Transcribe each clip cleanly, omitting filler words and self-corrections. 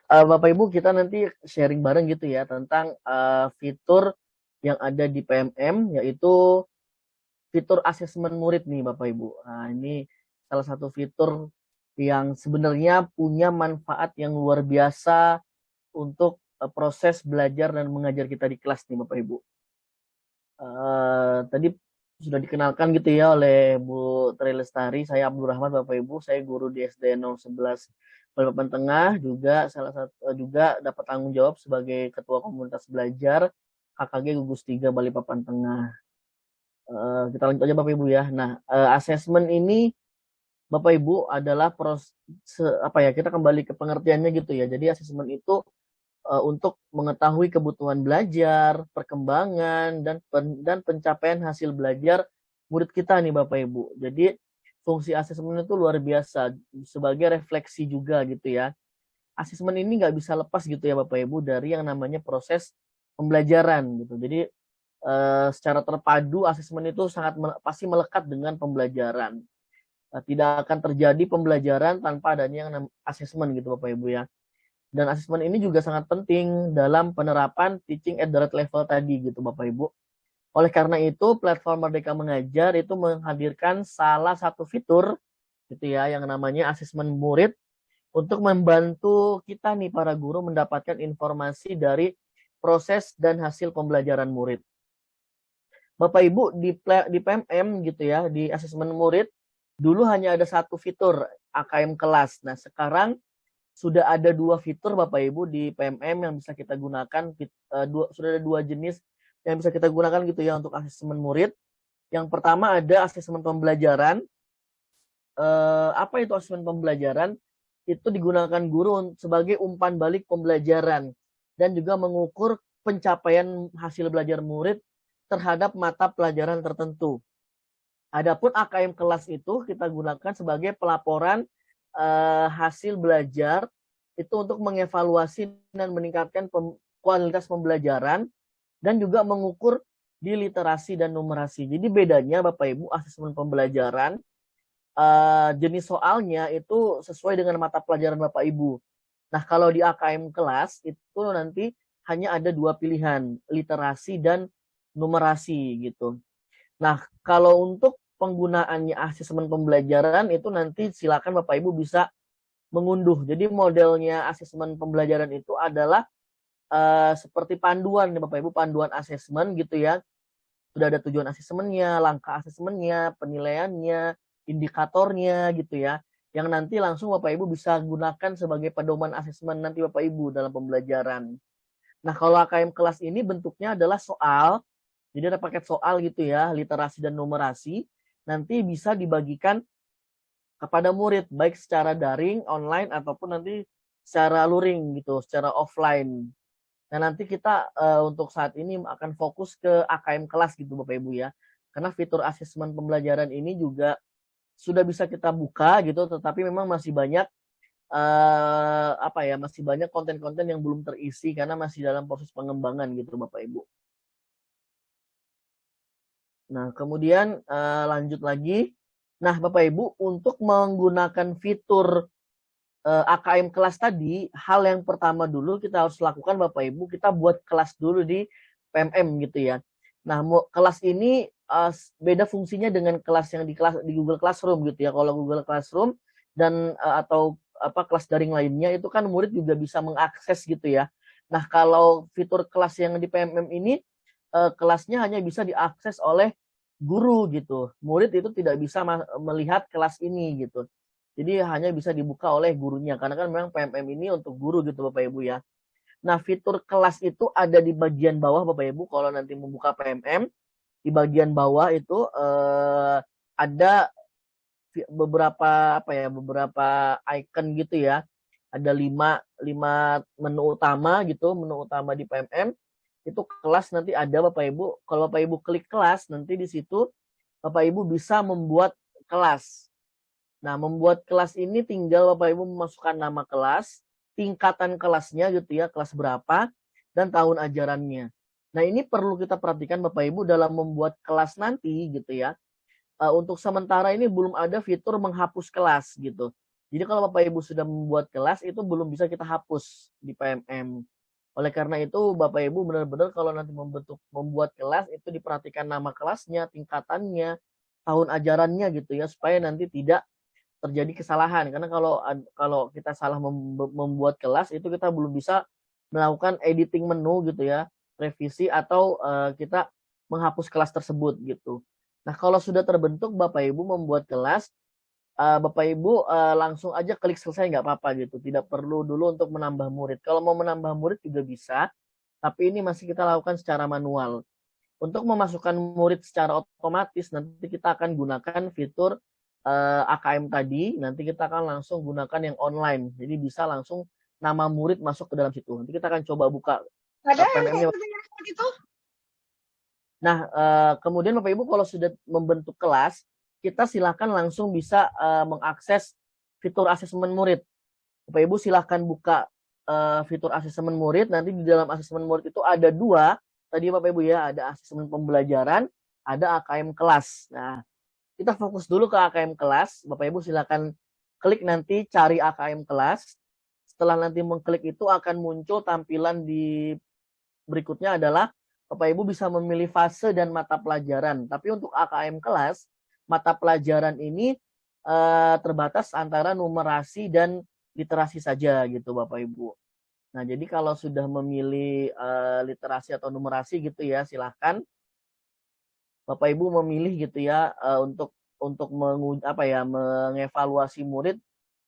Bapak Ibu kita nanti sharing bareng gitu ya tentang fitur yang ada di PMM, yaitu fitur asesmen murid nih Bapak Ibu. Nah, ini salah satu fitur yang sebenarnya punya manfaat yang luar biasa untuk proses belajar dan mengajar kita di kelas nih Bapak Ibu. Tadi sudah dikenalkan gitu ya oleh Bu Tri Lestari, saya Abdul Rahman Bapak Ibu, saya guru di SD 011 Balikpapan Tengah, juga juga dapat tanggung jawab sebagai ketua komunitas belajar KKG Gugus 3 Balikpapan Tengah. Kita lanjut aja Bapak Ibu ya. Nah, asesmen ini Bapak Ibu adalah kita kembali ke pengertiannya gitu ya. Jadi asesmen itu untuk mengetahui kebutuhan belajar, perkembangan dan pencapaian hasil belajar murid kita nih Bapak Ibu. Jadi fungsi asesmen itu luar biasa sebagai refleksi juga gitu ya. Asesmen ini nggak bisa lepas gitu ya Bapak Ibu dari yang namanya proses pembelajaran gitu. Jadi secara terpadu asesmen itu pasti melekat dengan pembelajaran. Tidak akan terjadi pembelajaran tanpa adanya yang asesmen gitu Bapak Ibu ya. Dan asesmen ini juga sangat penting dalam penerapan teaching at the right level tadi gitu Bapak Ibu. Oleh karena itu, platform Merdeka Mengajar itu menghadirkan salah satu fitur gitu ya yang namanya asesmen murid untuk membantu kita nih para guru mendapatkan informasi dari proses dan hasil pembelajaran murid. Bapak Ibu di PMM gitu ya, di asesmen murid dulu hanya ada satu fitur AKM kelas. Nah, sekarang sudah ada dua fitur Bapak Ibu di PMM yang bisa kita gunakan, sudah ada dua jenis yang bisa kita gunakan gitu ya untuk asesmen murid. Yang pertama ada asesmen pembelajaran. Apa itu asesmen pembelajaran? Itu digunakan guru sebagai umpan balik pembelajaran dan juga mengukur pencapaian hasil belajar murid terhadap mata pelajaran tertentu. Adapun AKM kelas itu kita gunakan sebagai pelaporan hasil belajar itu untuk mengevaluasi dan meningkatkan kualitas pembelajaran dan juga mengukur di literasi dan numerasi. Jadi bedanya Bapak Ibu asesmen pembelajaran jenis soalnya itu sesuai dengan mata pelajaran Bapak Ibu. Nah, kalau di AKM kelas itu nanti hanya ada dua pilihan, literasi dan numerasi gitu. Nah, kalau untuk penggunaannya asesmen pembelajaran itu nanti silakan Bapak Ibu bisa mengunduh. Jadi modelnya asesmen pembelajaran itu adalah seperti panduan Bapak Ibu, panduan asesmen gitu ya. Sudah ada tujuan asesmennya, langkah asesmennya, penilaiannya, indikatornya gitu ya. Yang nanti langsung Bapak Ibu bisa gunakan sebagai pedoman asesmen nanti Bapak Ibu dalam pembelajaran. Nah, kalau AKM kelas ini bentuknya adalah soal, jadi ada paket soal gitu ya, literasi dan numerasi, nanti bisa dibagikan kepada murid, baik secara daring, online, ataupun nanti secara luring gitu, secara offline. Nah, nanti kita untuk saat ini akan fokus ke AKM kelas gitu Bapak Ibu ya. Karena fitur asesmen pembelajaran ini juga sudah bisa kita buka gitu, tetapi memang masih banyak masih banyak konten-konten yang belum terisi karena masih dalam proses pengembangan gitu Bapak Ibu. Nah, kemudian lanjut lagi. Nah, Bapak Ibu, untuk menggunakan fitur AKM kelas tadi, hal yang pertama dulu kita harus lakukan Bapak Ibu, kita buat kelas dulu di PMM gitu ya. Nah, kelas ini beda fungsinya dengan kelas yang di Google Classroom gitu ya. Kalau Google Classroom dan atau kelas daring lainnya itu kan murid juga bisa mengakses gitu ya. Nah, kalau fitur kelas yang di PMM ini kelasnya hanya bisa diakses oleh guru gitu. Murid itu tidak bisa melihat kelas ini gitu. Jadi hanya bisa dibuka oleh gurunya karena kan memang PMM ini untuk guru gitu Bapak Ibu ya. Nah, fitur kelas itu ada di bagian bawah Bapak Ibu kalau nanti membuka PMM. Di bagian bawah itu ada beberapa icon gitu ya. Ada lima menu utama gitu, menu utama di PMM. Itu kelas nanti ada Bapak Ibu. Kalau Bapak Ibu klik kelas nanti di situ Bapak Ibu bisa membuat kelas. Nah, membuat kelas ini tinggal Bapak Ibu memasukkan nama kelas, tingkatan kelasnya gitu ya, kelas berapa, dan tahun ajarannya. Nah, ini perlu kita perhatikan Bapak Ibu dalam membuat kelas nanti gitu ya. Untuk sementara ini belum ada fitur menghapus kelas gitu. Jadi kalau Bapak Ibu sudah membuat kelas itu belum bisa kita hapus di PMM. Oleh karena itu Bapak Ibu benar-benar kalau nanti membuat kelas itu diperhatikan nama kelasnya, tingkatannya, tahun ajarannya gitu ya supaya nanti tidak terjadi kesalahan. Karena kalau kita salah membuat kelas itu kita belum bisa melakukan editing menu gitu ya, revisi atau kita menghapus kelas tersebut gitu. Nah, kalau sudah terbentuk Bapak Ibu membuat kelas, Bapak Ibu langsung aja klik selesai nggak apa-apa gitu. Tidak perlu dulu untuk menambah murid. Kalau mau menambah murid juga bisa, tapi ini masih kita lakukan secara manual. Untuk memasukkan murid secara otomatis nanti kita akan gunakan fitur AKM tadi. Nanti kita akan langsung gunakan yang online. Jadi bisa langsung nama murid masuk ke dalam situ. Nanti kita akan coba buka Ada yang PMM-nya. seperti itu? Nah, kemudian Bapak Ibu kalau sudah membentuk kelas, kita silakan langsung bisa mengakses fitur asesmen murid. Bapak Ibu silakan buka fitur asesmen murid. Nanti di dalam asesmen murid itu ada dua. Tadi Bapak Ibu ya, ada asesmen pembelajaran, ada AKM kelas. Nah, kita fokus dulu ke AKM kelas. Bapak Ibu silakan klik nanti cari AKM kelas. Setelah nanti mengklik itu akan muncul tampilan di berikutnya adalah Bapak Ibu bisa memilih fase dan mata pelajaran. Tapi untuk AKM kelas, mata pelajaran ini terbatas antara numerasi dan literasi saja gitu Bapak Ibu. Nah, jadi kalau sudah memilih literasi atau numerasi gitu ya, silahkan Bapak Ibu memilih gitu ya untuk mengevaluasi murid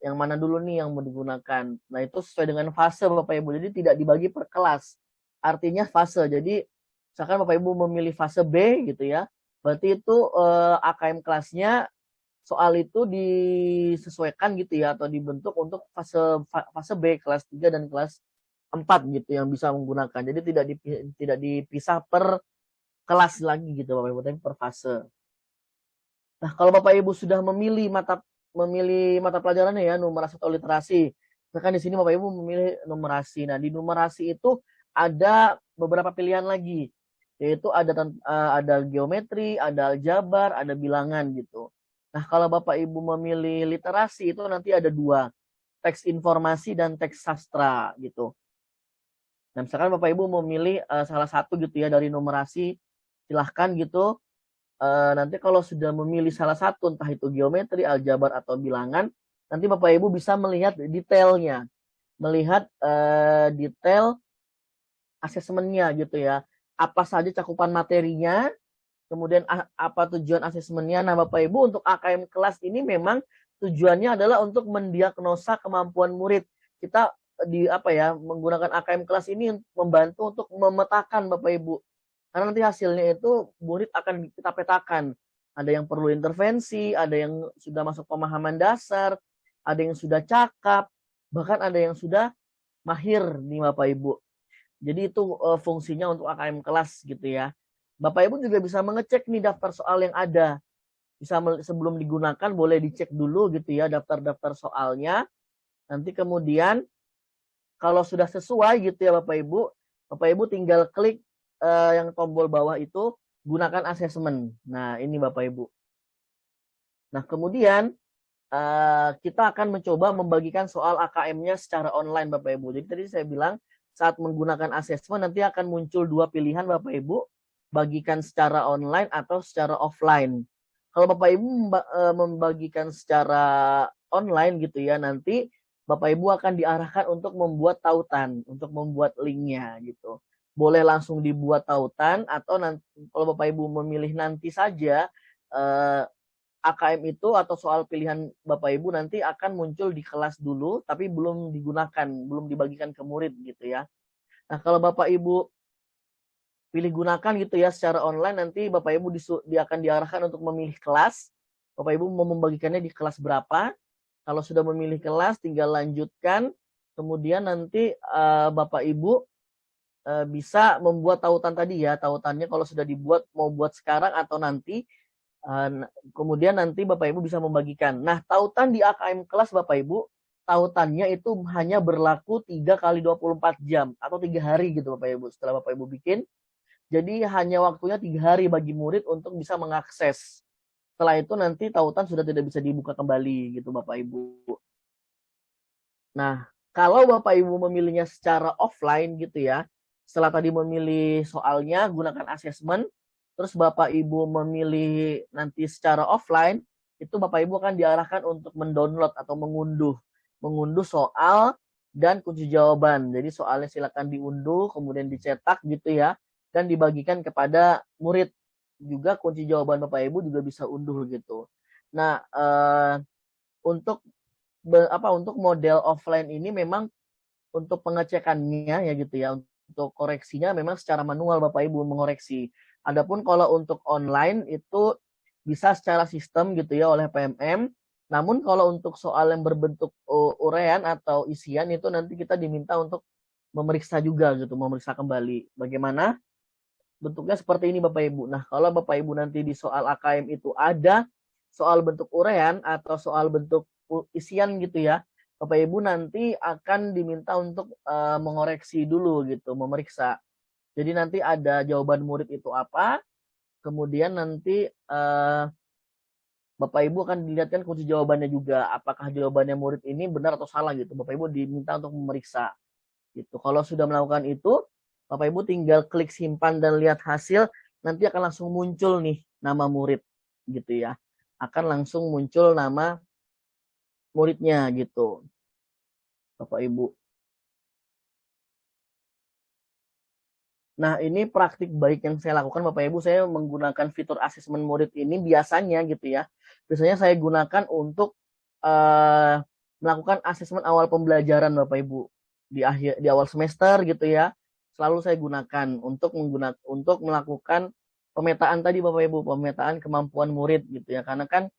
yang mana dulu nih yang mau digunakan. Nah, itu sesuai dengan fase Bapak Ibu. Jadi tidak dibagi per kelas. Artinya fase. Jadi misalkan Bapak Ibu memilih fase B gitu ya. Berarti itu AKM kelasnya soal itu disesuaikan gitu ya atau dibentuk untuk fase B kelas 3 dan kelas 4 gitu yang bisa menggunakan. Jadi tidak dipisah per kelas lagi gitu Bapak Ibu, tapi per fase. Nah, kalau Bapak Ibu sudah memilih mata pelajarannya ya, numerasi atau literasi. Misalkan di sini Bapak Ibu memilih numerasi. Nah, di numerasi itu ada beberapa pilihan lagi. Yaitu ada geometri, ada aljabar, ada bilangan gitu. Nah, kalau Bapak Ibu memilih literasi itu nanti ada dua, teks informasi dan teks sastra gitu. Nah, misalkan Bapak Ibu memilih salah satu gitu ya dari numerasi, silahkan gitu. Nanti kalau sudah memilih salah satu, entah itu geometri, aljabar, atau bilangan, nanti Bapak Ibu bisa melihat detailnya. Melihat detail asesmennya gitu ya. Apa saja cakupan materinya, kemudian apa tujuan asesmennya. Nah, Bapak Ibu untuk AKM kelas ini memang tujuannya adalah untuk mendiagnosa kemampuan murid. Kita menggunakan AKM kelas ini membantu untuk memetakan Bapak Ibu. Karena nanti hasilnya itu murid akan kita petakan. Ada yang perlu intervensi, ada yang sudah masuk pemahaman dasar, ada yang sudah cakap, bahkan ada yang sudah mahir nih Bapak Ibu. Jadi itu fungsinya untuk AKM kelas gitu ya. Bapak Ibu juga bisa mengecek nih daftar soal yang ada. Bisa sebelum digunakan boleh dicek dulu gitu ya daftar-daftar soalnya. Nanti kemudian kalau sudah sesuai gitu ya Bapak Ibu tinggal klik yang tombol bawah itu gunakan asesmen. Nah, ini Bapak Ibu. Nah, kemudian kita akan mencoba membagikan soal AKM-nya secara online Bapak Ibu. Jadi tadi saya bilang saat menggunakan asesmen nanti akan muncul dua pilihan Bapak Ibu, bagikan secara online atau secara offline. Kalau Bapak Ibu membagikan secara online gitu ya, nanti Bapak Ibu akan diarahkan untuk membuat tautan, untuk membuat linknya gitu. Boleh langsung dibuat tautan atau nanti kalau Bapak Ibu memilih nanti saja AKM itu atau soal pilihan Bapak Ibu nanti akan muncul di kelas dulu tapi belum digunakan, belum dibagikan ke murid gitu ya. Nah, kalau Bapak Ibu pilih gunakan gitu ya secara online nanti Bapak Ibu akan diarahkan untuk memilih kelas. Bapak Ibu mau membagikannya di kelas berapa? Kalau sudah memilih kelas tinggal lanjutkan. Kemudian nanti Bapak Ibu bisa membuat tautan tadi ya. Tautannya kalau sudah dibuat mau buat sekarang atau nanti. Kemudian nanti Bapak Ibu bisa membagikan. Nah, tautan di AKM kelas Bapak Ibu, tautannya itu hanya berlaku 3 kali 24 jam atau 3 hari gitu Bapak Ibu. Setelah Bapak Ibu bikin, jadi hanya waktunya 3 hari bagi murid untuk bisa mengakses. Setelah itu nanti tautan sudah tidak bisa dibuka kembali gitu Bapak Ibu. Nah, kalau Bapak Ibu memilihnya secara offline gitu ya, setelah tadi memilih soalnya gunakan asesmen, terus Bapak Ibu memilih nanti secara offline, itu Bapak Ibu akan diarahkan untuk mendownload atau mengunduh soal dan kunci jawaban. Jadi soalnya silakan diunduh, kemudian dicetak gitu ya, dan dibagikan kepada murid. Juga kunci jawaban Bapak Ibu juga bisa unduh gitu. Nah, untuk untuk model offline ini memang untuk pengecekannya ya gitu ya, untuk koreksinya memang secara manual Bapak Ibu mengoreksi. Adapun kalau untuk online itu bisa secara sistem gitu ya oleh PMM. Namun kalau untuk soal yang berbentuk uraian atau isian itu nanti kita diminta untuk memeriksa juga gitu, memeriksa kembali. Bagaimana bentuknya seperti ini Bapak Ibu. Nah, kalau Bapak Ibu nanti di soal AKM itu ada soal bentuk uraian atau soal bentuk isian gitu ya, Bapak Ibu nanti akan diminta untuk mengoreksi dulu gitu, memeriksa. Jadi nanti ada jawaban murid itu apa, kemudian nanti Bapak Ibu akan dilihatkan kunci jawabannya juga, apakah jawabannya murid ini benar atau salah gitu. Bapak Ibu diminta untuk memeriksa gitu. Kalau sudah melakukan itu, Bapak Ibu tinggal klik simpan dan lihat hasil, nanti akan langsung muncul nih nama murid gitu ya. Akan langsung muncul nama muridnya gitu, Bapak Ibu. Nah, ini praktik baik yang saya lakukan Bapak Ibu, saya menggunakan fitur asesmen murid ini biasanya gitu ya. Biasanya saya gunakan untuk melakukan asesmen awal pembelajaran Bapak Ibu di awal semester gitu ya. Selalu saya gunakan untuk melakukan pemetaan tadi Bapak Ibu, pemetaan kemampuan murid gitu ya. Karena kan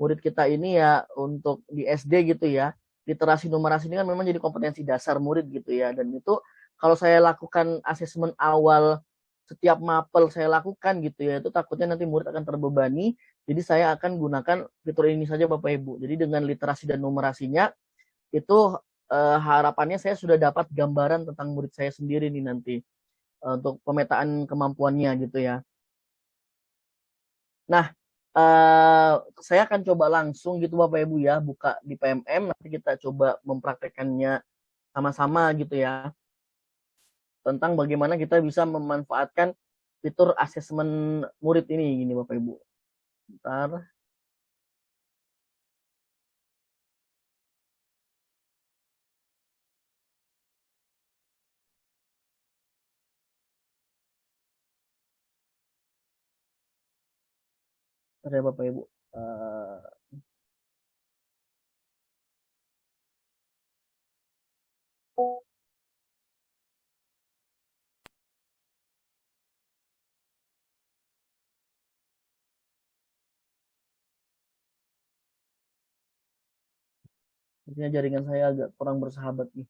murid kita ini ya untuk di SD gitu ya, literasi numerasi ini kan memang jadi kompetensi dasar murid gitu ya, dan itu kalau saya lakukan asesmen awal setiap mapel saya lakukan gitu ya, itu takutnya nanti murid akan terbebani. Jadi saya akan gunakan fitur ini saja Bapak Ibu. Jadi dengan literasi dan numerasinya itu harapannya saya sudah dapat gambaran tentang murid saya sendiri nih nanti untuk pemetaan kemampuannya gitu ya. Nah, saya akan coba langsung gitu Bapak Ibu ya, buka di PMM, nanti kita coba mempraktekannya sama-sama gitu ya, tentang bagaimana kita bisa memanfaatkan fitur asesmen murid ini gini Bapak Ibu. Bentar. Bentar ya Bapak Ibu. Sepertinya jaringan saya agak kurang bersahabat nih.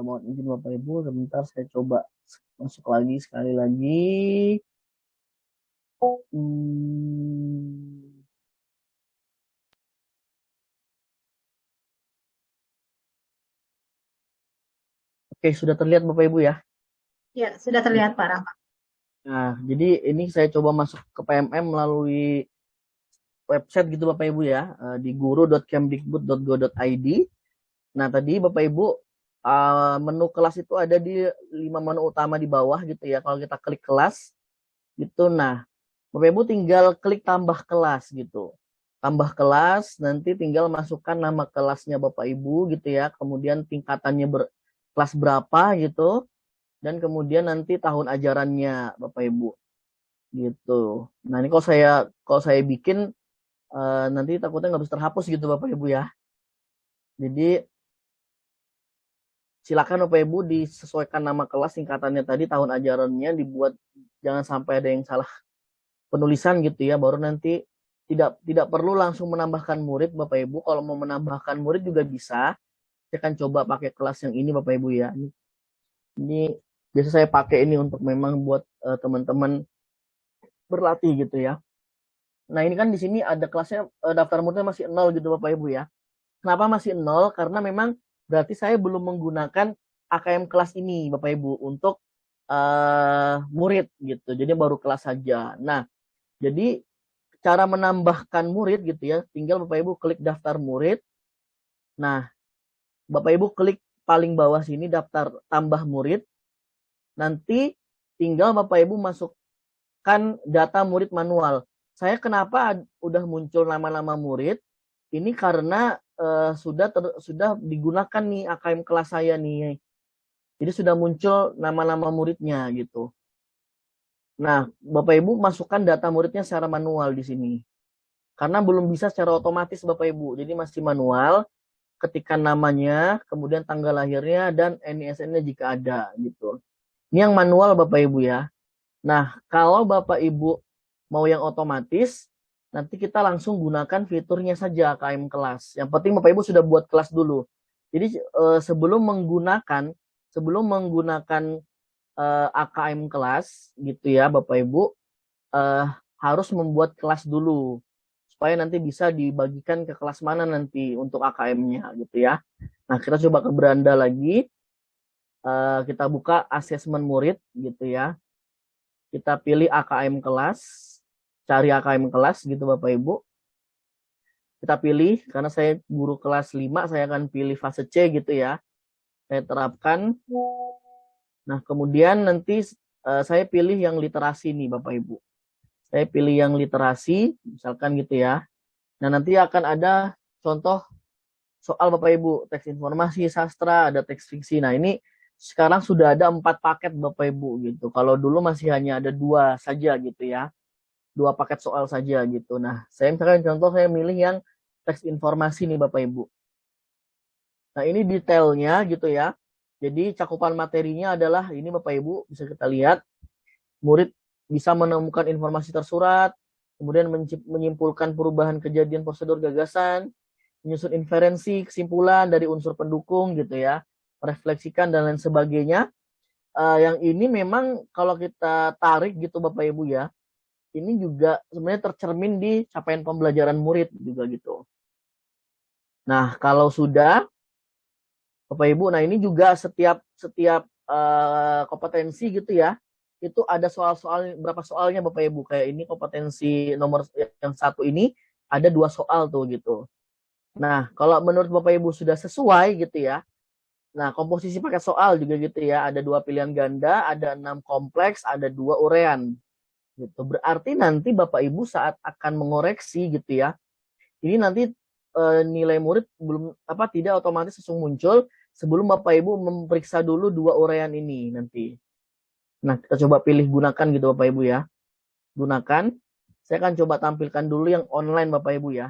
Mohon izin Bapak Ibu, sebentar saya coba masuk lagi sekali lagi. Oke, sudah terlihat Bapak Ibu ya. Ya, sudah terlihat Pak Rama. Nah, jadi ini saya coba masuk ke PMM melalui website gitu Bapak Ibu ya, di guru.kemdikbud.go.id. Nah, tadi Bapak Ibu menu kelas itu ada di 5 menu utama di bawah gitu ya. Kalau kita klik kelas gitu, nah Bapak Ibu tinggal klik tambah kelas gitu. Tambah kelas, nanti tinggal masukkan nama kelasnya Bapak Ibu gitu ya. Kemudian tingkatannya kelas berapa gitu. Dan kemudian nanti tahun ajarannya Bapak Ibu gitu. Nah, ini kalau saya bikin nanti takutnya nggak bisa terhapus gitu Bapak Ibu ya. Jadi silakan Bapak Ibu disesuaikan nama kelas singkatannya tadi, tahun ajarannya dibuat, jangan sampai ada yang salah penulisan gitu ya. Baru nanti tidak perlu langsung menambahkan murid Bapak Ibu. Kalau mau menambahkan murid juga bisa. Saya akan coba pakai kelas yang ini Bapak Ibu ya. Ini biasa saya pakai ini untuk memang buat teman-teman berlatih gitu ya. Nah, ini kan di sini ada kelasnya, daftar muridnya masih 0 gitu Bapak Ibu ya. Kenapa masih 0? Karena memang berarti saya belum menggunakan AKM kelas ini Bapak Ibu untuk murid gitu. Jadi baru kelas saja. Nah, jadi cara menambahkan murid gitu ya, tinggal Bapak Ibu klik daftar murid. Nah, Bapak Ibu klik paling bawah sini daftar tambah murid. Nanti tinggal Bapak Ibu masukkan data murid manual. Saya kenapa udah muncul nama-nama murid? Ini karena sudah digunakan nih AKM kelas saya nih. Jadi sudah muncul nama-nama muridnya gitu. Nah, Bapak Ibu masukkan data muridnya secara manual di sini. Karena belum bisa secara otomatis Bapak Ibu. Jadi masih manual, ketikkan namanya, kemudian tanggal lahirnya, dan NISN-nya jika ada gitu. Ini yang manual Bapak Ibu ya. Nah, kalau Bapak Ibu mau yang otomatis, nanti kita langsung gunakan fiturnya saja KM kelas. Yang penting Bapak Ibu sudah buat kelas dulu. Jadi sebelum menggunakan AKM kelas gitu ya Bapak Ibu, harus membuat kelas dulu supaya nanti bisa dibagikan ke kelas mana nanti untuk AKM-nya gitu ya. Nah, kita coba ke beranda lagi. Kita buka asesmen murid gitu ya. Kita pilih AKM kelas, cari AKM kelas gitu Bapak Ibu. Kita pilih, karena saya guru kelas 5, saya akan pilih fase C gitu ya. Saya terapkan. Nah, kemudian nanti saya pilih yang literasi nih Bapak Ibu. Saya pilih yang literasi, misalkan gitu ya. Nah, nanti akan ada contoh soal Bapak Ibu, teks informasi, sastra, ada teks fiksi. Nah, ini sekarang sudah ada 4 paket Bapak Ibu gitu. Kalau dulu masih hanya ada 2 saja gitu ya. 2 paket soal saja gitu. Nah, saya misalkan contoh saya milih yang teks informasi nih Bapak Ibu. Nah, ini detailnya gitu ya. Jadi cakupan materinya adalah ini Bapak Ibu, bisa kita lihat. Murid bisa menemukan informasi tersurat, kemudian menyimpulkan perubahan kejadian prosedur gagasan, menyusun inferensi, kesimpulan dari unsur pendukung gitu ya, merefleksikan dan lain sebagainya. Yang ini memang kalau kita tarik gitu Bapak Ibu ya, ini juga sebenarnya tercermin di capaian pembelajaran murid juga gitu. Nah, kalau sudah Bapak Ibu, nah ini juga setiap kompetensi gitu ya, itu ada soal-soal, berapa soalnya Bapak Ibu. Kayak ini kompetensi nomor yang 1 ini ada 2 soal tuh gitu. Nah, kalau menurut Bapak Ibu sudah sesuai gitu ya, nah komposisi paket soal juga gitu ya, ada 2 pilihan ganda, ada 6 kompleks, ada 2 urean gitu. Berarti nanti Bapak Ibu saat akan mengoreksi gitu ya, ini nanti nilai murid tidak otomatis langsung muncul sebelum Bapak Ibu memeriksa dulu 2 urean ini nanti. Nah, kita coba pilih gunakan gitu Bapak Ibu ya. Gunakan. Saya akan coba tampilkan dulu yang online Bapak Ibu ya.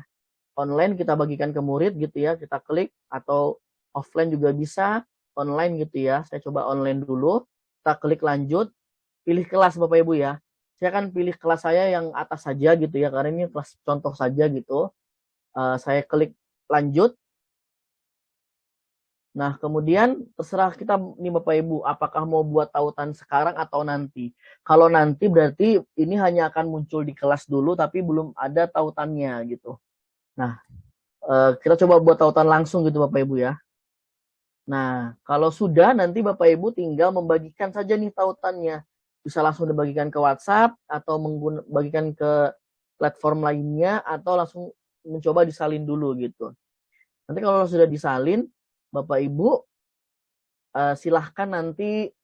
Online kita bagikan ke murid gitu ya, kita klik, atau offline juga bisa, online gitu ya. Saya coba online dulu. Kita klik lanjut, pilih kelas Bapak Ibu ya. Saya akan pilih kelas saya yang atas saja gitu ya, karena ini kelas contoh saja gitu. Saya klik lanjut. Nah, kemudian terserah kita nih Bapak Ibu, apakah mau buat tautan sekarang atau nanti. Kalau nanti berarti ini hanya akan muncul di kelas dulu, tapi belum ada tautannya gitu. Nah, kita coba buat tautan langsung gitu Bapak Ibu ya. Nah, kalau sudah nanti Bapak Ibu tinggal membagikan saja nih tautannya. Bisa langsung dibagikan ke WhatsApp, atau bagikan ke platform lainnya, atau langsung mencoba disalin dulu gitu. Nanti kalau sudah disalin, Bapak Ibu silahkan nanti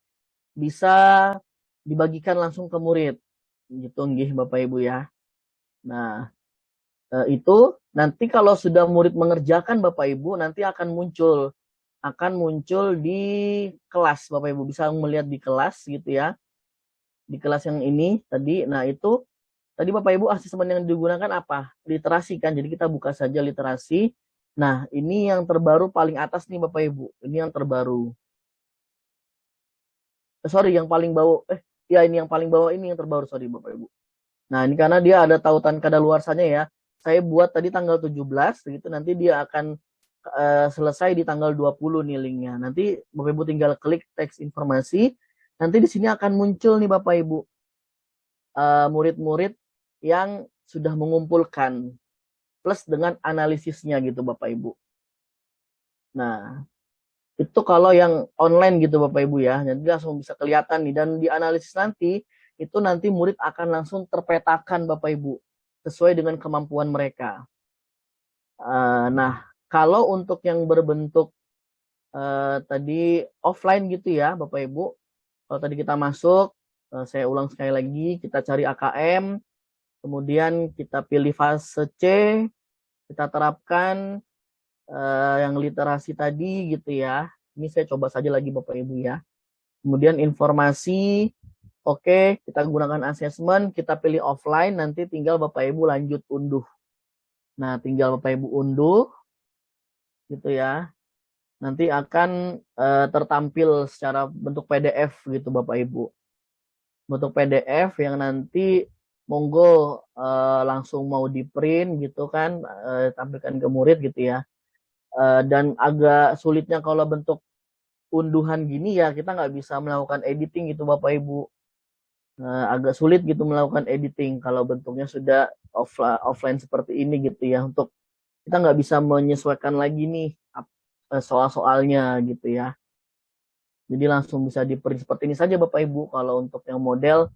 bisa dibagikan langsung ke murid gitu nggih Bapak Ibu ya. Nah, itu nanti kalau sudah murid mengerjakan Bapak Ibu, nanti akan muncul di kelas Bapak Ibu, bisa melihat di kelas gitu ya. Di kelas yang ini tadi. Nah, itu tadi Bapak Ibu asesmen yang digunakan apa? Literasi kan. Jadi kita buka saja literasi. Nah, ini yang terbaru paling atas nih Bapak Ibu. Ini yang terbaru. Sorry, yang paling bawah. Ya ini yang paling bawah ini yang terbaru, sorry Bapak Ibu. Nah, ini karena dia ada tautan kadaluarsanya ya. Saya buat tadi tanggal 17 gitu, nanti dia akan selesai di tanggal 20 nih linknya. Nanti Bapak Ibu tinggal klik teks informasi. Nanti di sini akan muncul nih Bapak Ibu murid-murid yang sudah mengumpulkan plus dengan analisisnya gitu Bapak Ibu. Nah, Itu kalau yang online gitu Bapak Ibu ya, jadi langsung bisa kelihatan nih, dan di analisis nanti itu nanti murid akan langsung terpetakan Bapak Ibu sesuai dengan kemampuan mereka. Nah, kalau untuk yang berbentuk tadi offline gitu ya Bapak Ibu, kalau tadi kita masuk, saya ulang sekali lagi, kita cari AKM, kemudian kita pilih fase C, kita terapkan yang literasi tadi gitu ya. Ini saya coba saja lagi Bapak Ibu ya. Kemudian informasi, oke, kita gunakan asesmen, kita pilih offline, nanti tinggal Bapak Ibu lanjut unduh. Nah, tinggal Bapak Ibu unduh, gitu ya. Nanti akan tertampil secara bentuk PDF gitu Bapak Ibu. Bentuk PDF yang nanti monggo langsung mau di print gitu kan, tampilkan ke murid gitu ya. Dan agak sulitnya kalau bentuk unduhan gini ya, kita nggak bisa melakukan editing gitu Bapak Ibu. Agak sulit gitu melakukan editing kalau bentuknya sudah offline seperti ini gitu ya. Untuk kita nggak bisa menyesuaikan lagi nih soal-soalnya gitu ya. Jadi langsung bisa di print seperti ini saja Bapak Ibu kalau untuk yang model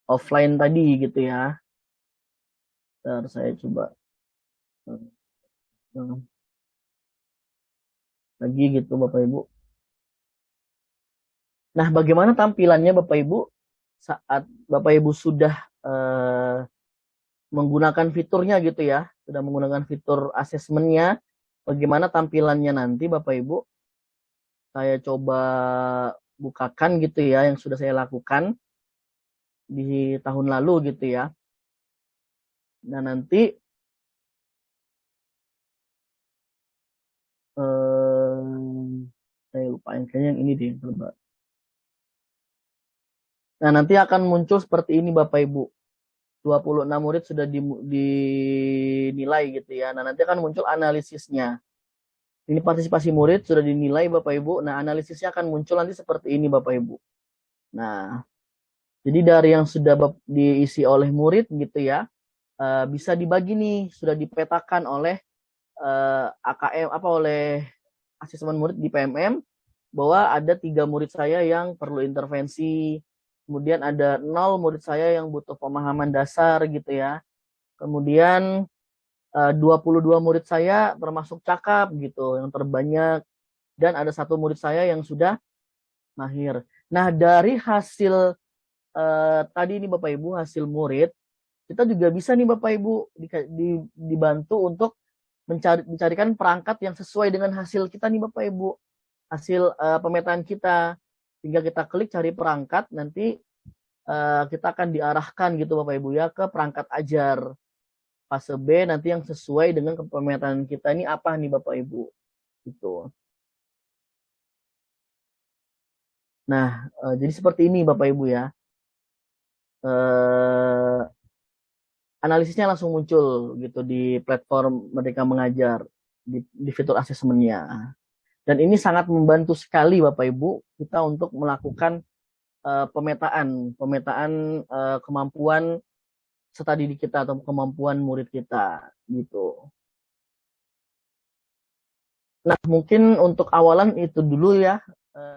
offline tadi gitu ya. Ntar saya coba lagi gitu Bapak Ibu. Nah, bagaimana tampilannya Bapak Ibu saat Bapak Ibu sudah menggunakan fiturnya gitu ya, sudah menggunakan fitur asesmennya, bagaimana tampilannya nanti Bapak Ibu? Saya coba bukakan gitu ya yang sudah saya lakukan di tahun lalu gitu ya. Nah nanti saya lupain kayaknya yang ini deh. Nah nanti akan muncul seperti ini Bapak Ibu. 26 murid sudah dinilai gitu ya. Nah nanti akan muncul analisisnya. Ini partisipasi murid sudah dinilai Bapak Ibu. Nah analisisnya akan muncul nanti seperti ini Bapak Ibu. Nah jadi dari yang sudah diisi oleh murid gitu ya, bisa dibagi nih, sudah dipetakan oleh AKM oleh asesmen murid di PMM, bahwa ada 3 murid saya yang perlu intervensi, kemudian ada 0 murid saya yang butuh pemahaman dasar gitu ya, kemudian 22 murid saya termasuk cakap gitu yang terbanyak, dan ada 1 murid saya yang sudah mahir. Nah dari hasil tadi ini Bapak Ibu, hasil murid, kita juga bisa nih Bapak Ibu dibantu untuk mencarikan perangkat yang sesuai dengan hasil kita nih Bapak Ibu, hasil pemetaan kita. Tinggal kita klik cari perangkat, nanti kita akan diarahkan gitu Bapak Ibu ya ke perangkat ajar fase B nanti yang sesuai dengan pemetaan kita ini apa nih Bapak Ibu gitu. Nah jadi seperti ini Bapak Ibu ya. Analisisnya langsung muncul gitu di platform Merdeka Mengajar di fitur asesmennya. Dan ini sangat membantu sekali Bapak Ibu kita untuk melakukan pemetaan kemampuan peserta didik kita atau kemampuan murid kita gitu. Nah, mungkin untuk awalan itu dulu ya